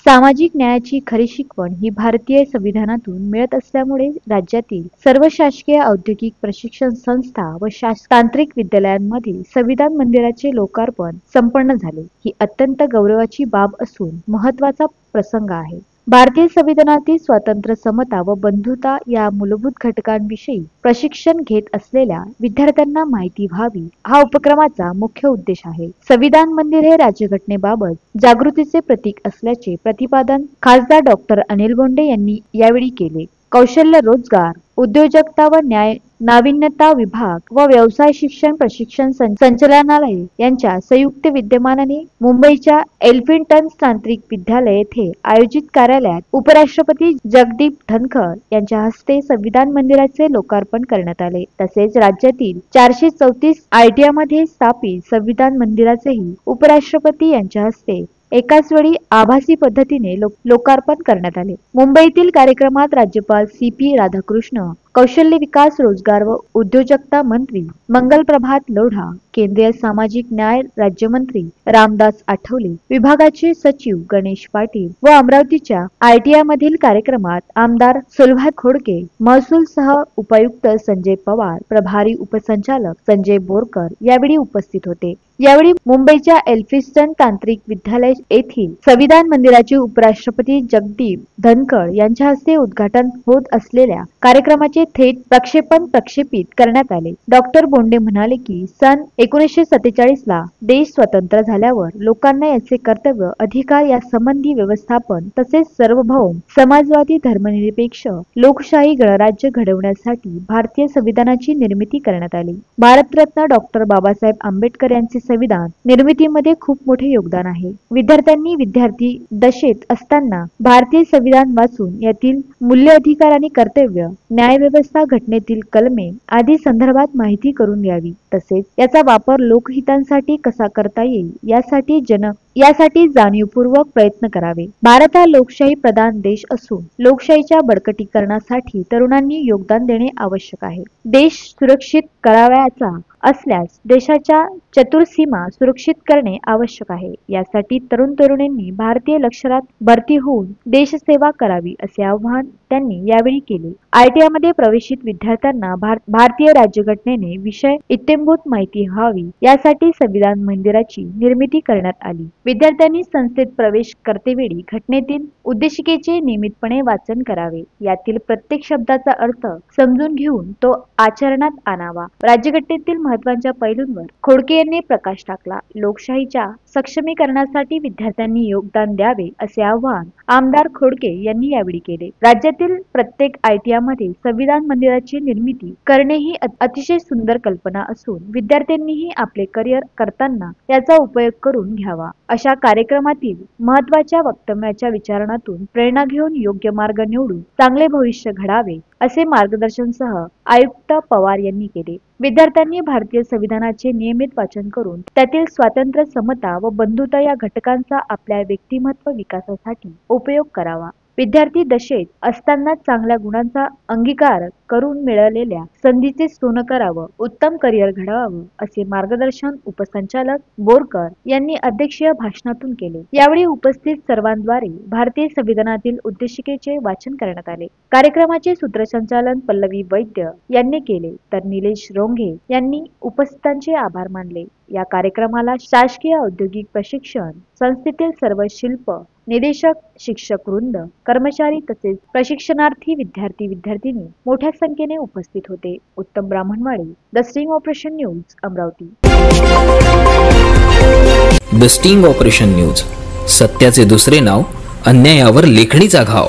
सामाजिक न्यायाची खरी शिकवण ही भारतीय संविधानातून मिळत असल्यामुळे राज्यातील सर्व शासकीय औद्योगिक प्रशिक्षण संस्था व तांत्रिक विद्यालयांमधील संविधान मंदिराचे लोकार्पण संपन्न झाले। ही अत्यंत गौरवाची बाब असून महत्त्वाचा प्रसंग आहे। भारतीय संविधानातील स्वातंत्र्य, समता व बंधुता या मूलभूत घटकांविषयी प्रशिक्षण घेत असलेल्या विद्यार्थ्यांना माहिती व्हावी हा उपक्रमाचा मुख्य उद्देश आहे। संविधान मंदिर हे राज्यघटनेबाबत जागृतीचे प्रतीक असल्याचे प्रतिपादन खासदार डॉक्टर अनिल बोंडे यांनी यावेळी केले। कौशल्य रोजगार, उद्योजकता व नाविन्यता विभाग व व्यवसाय शिक्षण प्रशिक्षण संचालनालय यांच्या संयुक्त विद्यमानाने मुंबईच्या एल्फिन्स्टन तांत्रिक विद्यालय येथे आयोजित कार्यालयात उपराष्ट्रपती जगदीप धनखड यांच्या हस्ते संविधान मंदिराचे लोकार्पण करण्यात आले। तसेच राज्यातील 434 ITI मध्ये स्थापित संविधान मंदिराचेही उपराष्ट्रपती यांच्या हस्ते एकाच वेळी आभासी पद्धतीने लोकार्पण करण्यात आले। मुंबईतील कार्यक्रमात राज्यपाल CP राधाकृष्ण, कौशल्य विकास, रोजगार व उद्योजकता मंत्री मंगल प्रभात लोढा, केंद्रीय सामाजिक न्याय राज्यमंत्री रामदास आठवले, विभागाचे सचिव गणेश पाटील व अमरावतीच्या ITI मधील कार्यक्रमात आमदार सुलभात खोडके, महसूल सह उपायुक्त संजय पवार, प्रभारी उपसंचालक संजय बोरकर यावेळी उपस्थित होते। यावेळी मुंबईच्या एल्फिन्स्टन तांत्रिक विद्यालय येथील संविधान मंदिराचे उपराष्ट्रपती जगदीप धनखड यांच्या हस्ते उद्घाटन होत असलेल्या कार्यक्रमाचे थेट प्रक्षेपित करण्यात आले। डॉक्टर बोंडे म्हणाले की सन 1947 ला देश स्वतंत्र झाल्यावर लोकांना याचे कर्तव्य, अधिकार या संबंधी व्यवस्थापन तसेच सार्वभौम समाजवादी धर्मनिरपेक्ष लोकशाही गणराज्य घडवण्यासाठी भारतीय संविधानाची निर्मिती करण्यात आली। भारतरत्न डॉक्टर बाबासाहेब आंबेडकर यांचे संविधान निर्मितीमध्ये खूप मोठे योगदान आहे। विद्यार्थ्यांनी विद्यार्थी दशेत असताना भारतीय संविधान वाचून यातील मूल्य, अधिकार आणि कर्तव्य, न्यायव्यवस्था, घटनेतील कलमे आदी संदर्भात माहिती करून घ्यावी। तसेच याचा वापर लोकहितांसाठी कसा करता येईल यासाठी जाणीवपूर्वक प्रयत्न करावे। भारत हा लोकशाही प्रधान देश असून लोकशाहीच्या बळकटीकरणासाठी तरुणांनी योगदान देणे आवश्यक आहे। देश सुरक्षित करावयाचा असल्यास देशाच्या चतुर्सीमा सुरक्षित करणे आवश्यक आहे। यासाठी तरुण-तरुणींनी भारतीय लष्करात भरती होऊन देशसेवा करावी असे आवाहन त्यांनी यावेळी केले। ITI मध्ये प्रवेशित विद्यार्थ्यांना भारतीय राज्यघटनेने विषय इत्थंभूत माहिती व्हावी यासाठी संविधान मंदिराची निर्मिती करण्यात आली। विद्यार्थ्यांनी संस्थेत प्रवेश करतेवेळी घटनेतील उद्देशिकेचे नियमितपणे वाचन करावे। यातील प्रत्येक शब्दाचा अर्थ समजून घेऊन तो आचरणात आणावा। राज्यघटनेतील महत्त्वाच्या पैलूंवर खोडके यांनी प्रकाश टाकला। लोकशाहीच्या सक्षमीकरणासाठी विद्यार्थ्यांनी योगदान द्यावे असे आवाहन आमदार खोडके यांनी यावेळी केले। राज्यातील प्रत्येक ITI मध्ये संविधान मंदिराची निर्मिती करणे ही अतिशय सुंदर कल्पना असून विद्यार्थ्यांनीही आपले करिअर करताना याचा उपयोग करून घ्यावा। अशा कार्यक्रमातील महत्त्वाच्या वक्तव्याच्या विचारणातून प्रेरणा घेऊन योग्य मार्ग निवडून चांगले भविष्य घडावे असे मार्गदर्शन आयुक्त पवार यांनी केले। विद्यार्थ्यांनी भारतीय संविधानाचे नियमित वाचन करून त्यातील स्वातंत्र्य, समता व बंधुता या घटकांचा आपल्या व्यक्तिमत्व विकासासाठी उपयोग करावा। विद्यार्थी दशेत असताना चांगल्या गुणांचा अंगीकार करून मिळालेल्या संधीचे सोनं करावं, उत्तम करिअर घडवावं असे मार्गदर्शन उपसंचालक बोरकर यांनी अध्यक्षीय भाषणातून केले। यावेळी उपस्थित सर्वांद्वारे भारतीय संविधानातील उद्देशिकेचे वाचन करण्यात आले। कार्यक्रमाचे सूत्रसंचालन पल्लवी वैद्य यांनी केले तर निलेश रोंघे यांनी उपस्थितांचे आभार मानले। या कार्यक्रमाला शासकीय औद्योगिक प्रशिक्षण संस्थेतील सर्व शिल्प निदेशक, शिक्षक वृंद, कर्मचारी तसेच प्रशिक्षणार्थी विद्यार्थी-विद्यार्थिनी मोठ्या संख्येने उपस्थित होते। Uttam Brahmanwadi, the sting operation news, Amravati. The sting operation news, सत्याचे दुसरे नाव, अन्यायावर लेखणीचा घाव।